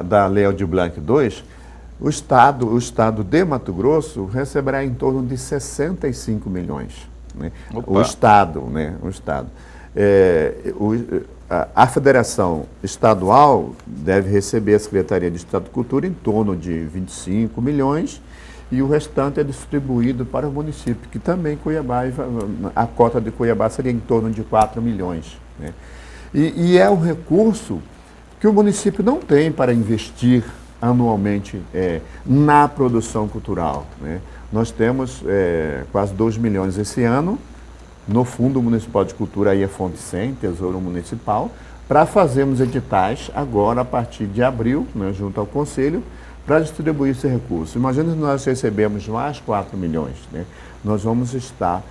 da Lei Aldir Blanc 2, o Estado de Mato Grosso receberá em torno de 65 milhões. Né? O Estado, né? O Estado. A Federação Estadual deve receber a Secretaria de Estado de Cultura em torno de 25 milhões e o restante é distribuído para o município, que também Cuiabá, a cota de Cuiabá seria em torno de 4 milhões. Né? E é um recurso que o município não tem para investir anualmente na produção cultural. Né? Nós temos quase 2 milhões esse ano no Fundo Municipal de Cultura, aí é Fonte 100, Tesouro Municipal, para fazermos editais agora a partir de abril, né, junto ao Conselho, para distribuir esse recurso. Imagina se nós recebemos mais 4 milhões. Né? Nós vamos estar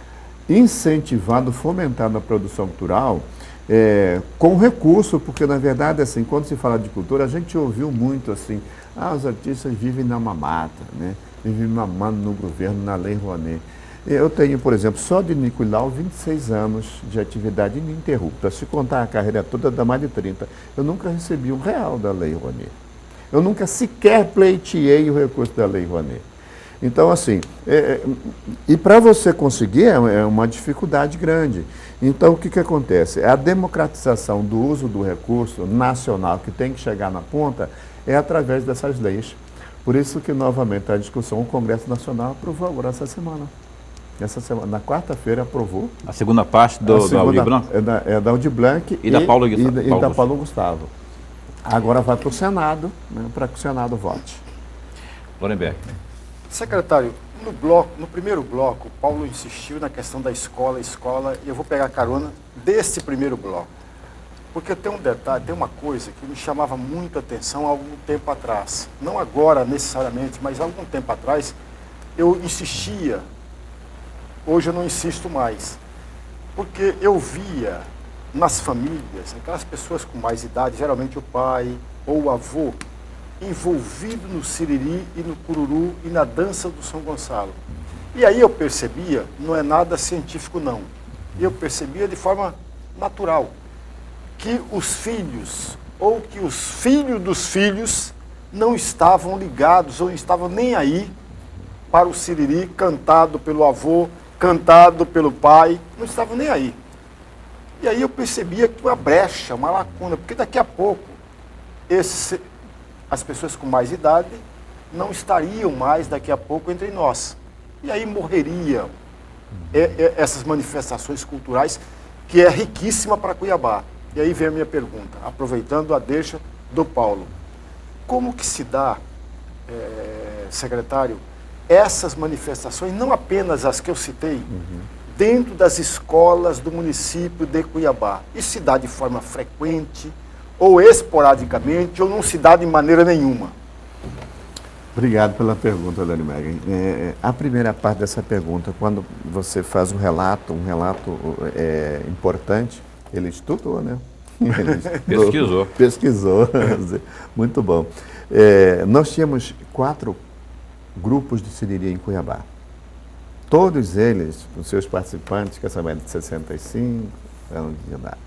incentivando, fomentando a produção cultural com recurso, porque na verdade, assim, quando se fala de cultura, a gente ouviu muito assim, os artistas vivem na mamata, né? Vivem mamando no governo, na Lei Rouanet. Eu tenho, por exemplo, só de Nicolau, 26 anos de atividade ininterrupta. Se contar a carreira toda, dá mais de 30. Eu nunca recebi R$ 1 da Lei Rouanet. Eu nunca sequer pleiteei o recurso da Lei Rouanet. Então, assim, e para você conseguir é uma dificuldade grande. Então, o que acontece? A democratização do uso do recurso nacional, que tem que chegar na ponta, é através dessas leis. Por isso que, novamente, a discussão, o Congresso Nacional aprovou agora essa semana. Na quarta-feira aprovou. A segunda parte da Aldir Blanc? É da Aldir Blanc e da Paulo Paulo Gustavo. Agora vai para o Senado, né, para que o Senado vote. Lorenberg. Secretário, no primeiro bloco, o Paulo insistiu na questão da escola, e eu vou pegar carona desse primeiro bloco. Porque tem um detalhe, tem uma coisa que me chamava muito a atenção há algum tempo atrás. Não agora necessariamente, mas há algum tempo atrás, eu insistia, hoje eu não insisto mais. Porque eu via nas famílias, aquelas pessoas com mais idade, geralmente o pai ou o avô, envolvido no siriri e no cururu e na dança do São Gonçalo. E aí eu percebia, não é nada científico não, eu percebia de forma natural, que os filhos, ou que os filhos dos filhos, não estavam ligados, ou não estavam nem aí para o siriri cantado pelo avô, cantado pelo pai, não estavam nem aí. E aí eu percebia que uma brecha, uma lacuna, porque daqui a pouco as pessoas com mais idade não estariam mais daqui a pouco entre nós. E aí morreriam essas manifestações culturais, que é riquíssima para Cuiabá. E aí vem a minha pergunta, aproveitando a deixa do Paulo. Como que se dá, secretário, essas manifestações, não apenas as que eu citei, dentro das escolas do município de Cuiabá? Isso se dá de forma frequente, ou esporadicamente, ou não se dá de maneira nenhuma? Obrigado pela pergunta, Dani Megan. A primeira parte dessa pergunta, quando você faz um relato importante, ele estudou, né? Pesquisou. Muito bom. Nós tínhamos 4 grupos de siriri em Cuiabá. Todos eles, os seus participantes, que são de 65 anos de idade.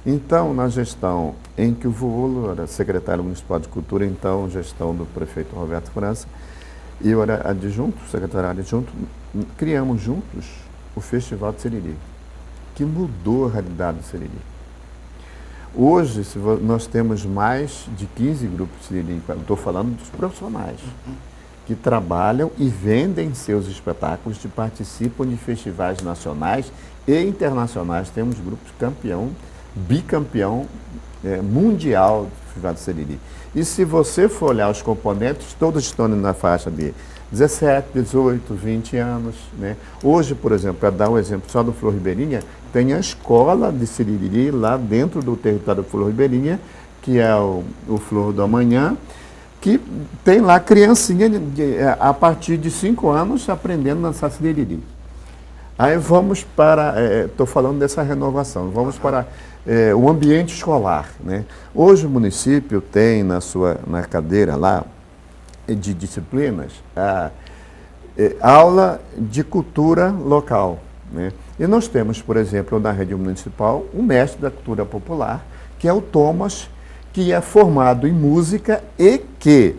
Então, na gestão em que o Volo era secretário municipal de cultura, então gestão do prefeito Roberto França, e eu era adjunto, secretário adjunto, criamos juntos o Festival de Siriri, que mudou a realidade do siriri. Hoje, nós temos mais de 15 grupos de siriri, estou falando dos profissionais, que trabalham e vendem seus espetáculos, que participam de festivais nacionais e internacionais. Temos grupos bicampeão mundial do Festival de Siriri. E se você for olhar os componentes, todos estão na faixa de 17, 18, 20 anos. Né? Hoje, por exemplo, para dar um exemplo só do Flor Ribeirinha, tem a escola de Siriri lá dentro do território do Flor Ribeirinha, que é o Flor do Amanhã, que tem lá criancinha a partir de 5 anos aprendendo a dançar Siriri. Aí vamos para, estou falando dessa renovação, vamos para o ambiente escolar. Né? Hoje o município tem na cadeira lá de disciplinas aula de cultura local. Né? E nós temos, por exemplo, na rede municipal, um mestre da cultura popular, que é o Thomas, que é formado em música e que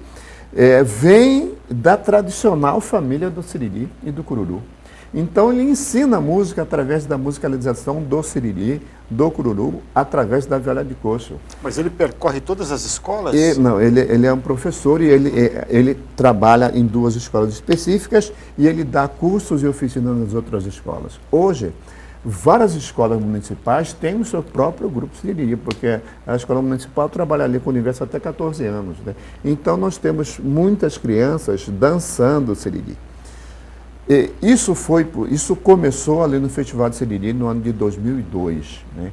vem da tradicional família do siriri e do cururu. Então ele ensina música através da musicalização do siriri, do cururu, através da viola de coxo. Mas ele percorre todas as escolas? Não, ele é um professor e ele trabalha em 2 escolas específicas e ele dá cursos e oficinas nas outras escolas. Hoje, várias escolas municipais têm o seu próprio grupo siriri, porque a escola municipal trabalha ali com o universo até 14 anos. Né? Então nós temos muitas crianças dançando siriri. Isso começou ali no Festival de Siriri no ano de 2002. Né?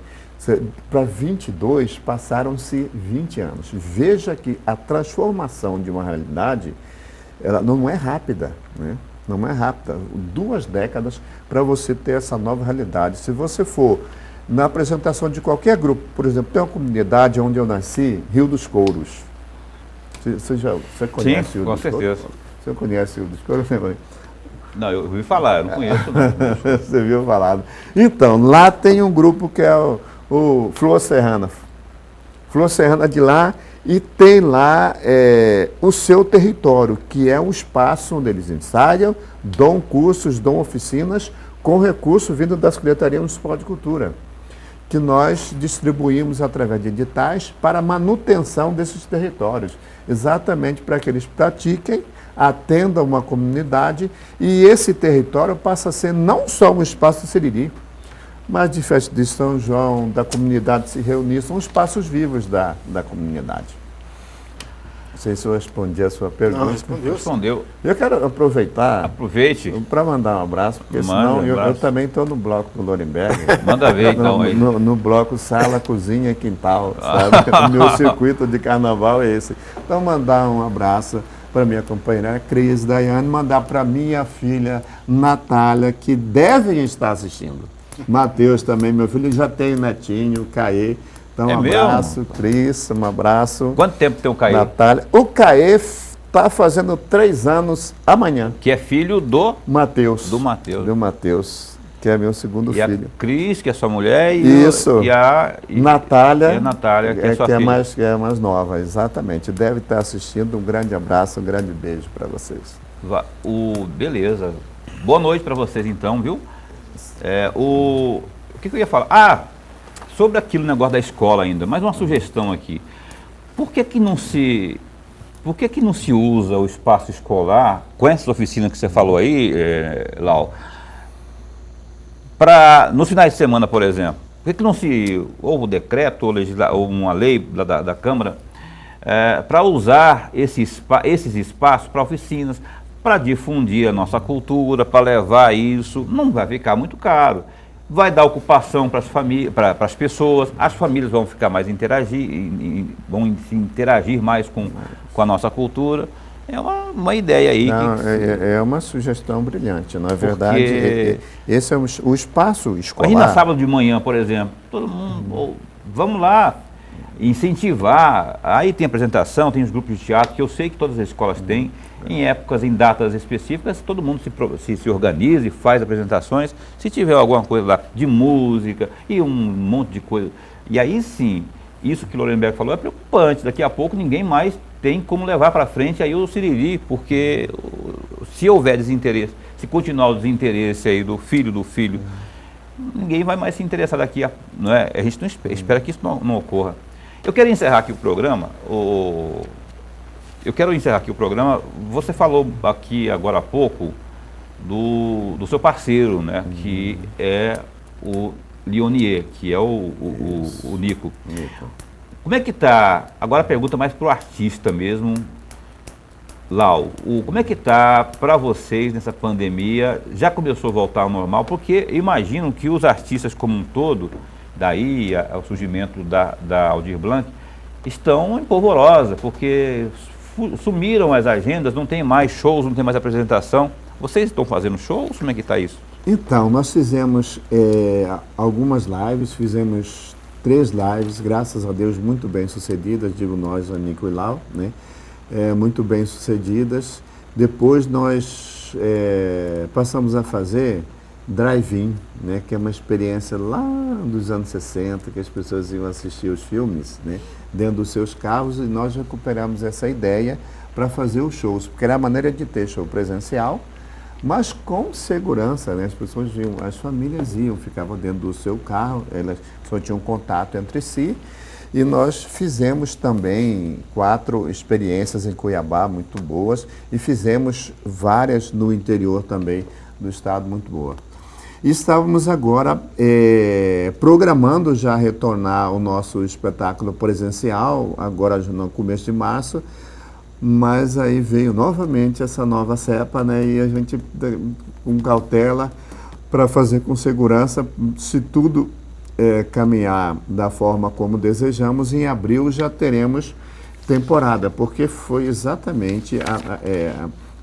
Para 22, passaram-se 20 anos. Veja que a transformação de uma realidade ela não é rápida. Né? Não é rápida. 2 décadas para você ter essa nova realidade. Se você for na apresentação de qualquer grupo, por exemplo, tem uma comunidade onde eu nasci, Rio dos Couros. Você conhece Sim, o Rio dos Couros? com certeza. Você conhece o Rio dos Couros? Não, eu ouvi falar, eu não conheço não. Você viu falar. Então, lá tem um grupo que é o Flor Serrana. Flor Serrana de lá, e tem lá o seu território, que é um espaço onde eles ensaiam, dão cursos, dão oficinas, com recurso vindo da Secretaria Municipal de Cultura, que nós distribuímos através de editais para a manutenção desses territórios, exatamente para que eles pratiquem, atendam uma comunidade, e esse território passa a ser não só um espaço de Siriri, mas de festa de São João, da comunidade se reunir, são espaços vivos da comunidade. Não sei se eu respondi a sua pergunta. Não, respondeu. Eu quero aproveitar Aproveite. para mandar um abraço, porque senão eu também estou no bloco do Lorenberg. Manda ver então aí. No bloco Sala, Cozinha e Quintal, sabe? O meu circuito de carnaval é esse. Então, mandar um abraço para minha companheira Cris, Daiane, mandar para minha filha Natália, que devem estar assistindo. Matheus também, meu filho, já tem o netinho, Caê. Então, um abraço, Cris, um abraço. Quanto tempo tem o Caê? Natália. O Caê está fazendo 3 anos amanhã. Que é filho do Matheus. Do Matheus. Do Matheus, que é meu segundo filho. A Cris, que é sua mulher, Isso. e a Natália, e a Natália, que é sua filha. Que é mais nova, exatamente. Deve estar assistindo. Um grande abraço, um grande beijo para vocês. Beleza. Boa noite para vocês então, viu? O que eu ia falar? Sobre aquele negócio da escola ainda, mais uma sugestão aqui. Por que não se usa o espaço escolar, com essas oficinas que você falou aí, Lau, para, nos finais de semana, por exemplo, por que não se, ou o decreto, ou uma lei da Câmara, para usar esses espaços para oficinas, para difundir a nossa cultura, para levar isso, não vai ficar muito caro. Vai dar ocupação para as pessoas, as famílias vão ficar mais vão se interagir mais com a nossa cultura. É uma ideia aí. Não, é uma sugestão brilhante. Na verdade, esse é o espaço escolar. Imagina sábado de manhã, por exemplo, todo mundo, vamos lá, incentivar. Aí tem apresentação, tem os grupos de teatro, que eu sei que todas as escolas têm. Em épocas, em datas específicas, todo mundo se organiza e faz apresentações. Se tiver alguma coisa lá de música e um monte de coisa. E aí sim, isso que o Lorenberg falou é preocupante. Daqui a pouco ninguém mais tem como levar para frente aí o Siriri, porque se houver desinteresse, se continuar o desinteresse aí do filho, ninguém vai mais se interessar daqui. Não é? A gente não espera que isso não ocorra. Eu quero encerrar aqui o programa. Você falou aqui agora há pouco do seu parceiro, né? Que é o Lionier, que é o Nico. Como é que está? Agora a pergunta mais para o artista mesmo, Lau. Como é que está para vocês nessa pandemia? Já começou a voltar ao normal? Porque imagino que os artistas como um todo, daí ao surgimento da Aldir Blanc, estão em polvorosa, porque sumiram as agendas, não tem mais shows, não tem mais apresentação. Vocês estão fazendo shows? Como é que está isso? Então, nós fizemos algumas lives, fizemos 3 lives, graças a Deus, muito bem sucedidas, digo nós, a Nico e Lau, né? Muito bem sucedidas. Depois nós passamos a fazer drive-in, né? Que é uma experiência lá dos anos 60, que as pessoas iam assistir os filmes, né? Dentro dos seus carros, e nós recuperamos essa ideia para fazer os shows, porque era a maneira de ter show presencial, mas com segurança, né? As pessoas iam, as famílias ficavam dentro do seu carro, elas só tinham contato entre si, e nós fizemos também 4 experiências em Cuiabá muito boas, e fizemos várias no interior também do estado muito boa. E estávamos agora programando já retornar o nosso espetáculo presencial, agora no começo de março, mas aí veio novamente essa nova cepa, né? E a gente, com cautela, para fazer com segurança, se tudo caminhar da forma como desejamos, em abril já teremos temporada, porque foi exatamente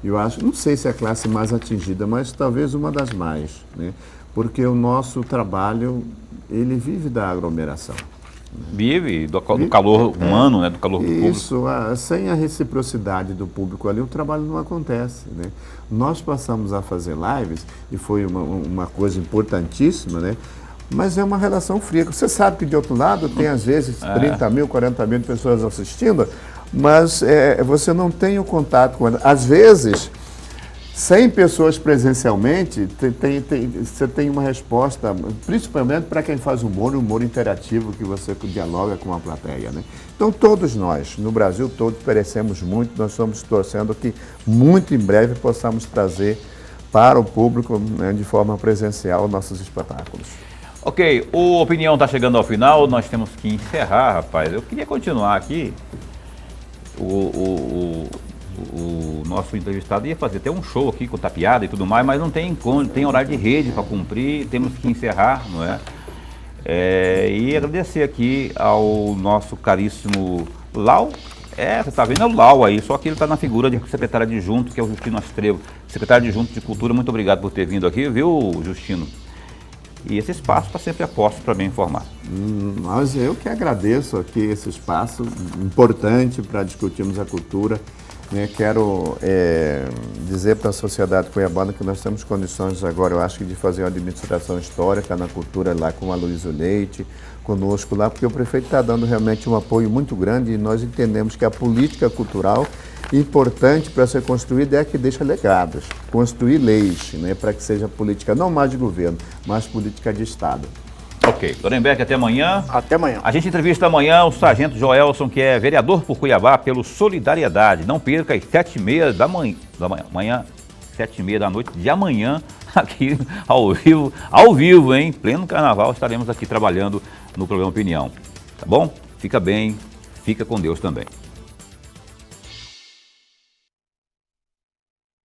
eu acho, não sei se é a classe mais atingida, mas talvez uma das mais, né? Porque o nosso trabalho, ele vive da aglomeração. Vive do calor humano, né? Do calor do público. Isso, sem a reciprocidade do público ali, o trabalho não acontece, né? Nós passamos a fazer lives, e foi uma coisa importantíssima, né? Mas é uma relação fria. Você sabe que de outro lado tem às vezes 30 mil, 40 mil pessoas assistindo, mas você não tem o contato com elas. Às vezes, 100 pessoas presencialmente, você tem uma resposta, principalmente para quem faz humor interativo, que você dialoga com a plateia, né? Então, todos nós, no Brasil todo, perecemos muito, nós estamos torcendo que muito em breve possamos trazer para o público, né, de forma presencial, nossos espetáculos. Ok, o Opinião está chegando ao final, nós temos que encerrar, rapaz. Eu queria continuar aqui. O nosso entrevistado ia fazer até um show aqui com tapiada e tudo mais, mas não tem horário de rede para cumprir, temos que encerrar, não é? E agradecer aqui ao nosso caríssimo Lau. Você está vendo, é o Lau aí, só que ele está na figura de secretário adjunto, que é o Justino Astrevo. Secretário adjunto de Cultura, muito obrigado por ter vindo aqui, viu, Justino? E esse espaço está sempre a posto para me informar. Mas eu que agradeço aqui esse espaço importante para discutirmos a cultura. Quero dizer para a sociedade cuiabana que nós temos condições agora, eu acho, de fazer uma administração histórica na cultura lá com a Luísa Leite, conosco lá, porque o prefeito está dando realmente um apoio muito grande e nós entendemos que a política cultural importante para ser construída é a que deixa legados, construir leis, né, para que seja política não mais de governo, mas política de Estado. Ok. Lorenberg, até amanhã. Até amanhã. A gente entrevista amanhã o Sargento Joelson, que é vereador por Cuiabá, pelo Solidariedade. Não perca às 7h30 da manhã. Amanhã, 7h30 da noite de amanhã, aqui ao vivo, hein? Pleno carnaval, estaremos aqui trabalhando no programa Opinião. Tá bom? Fica bem, fica com Deus também.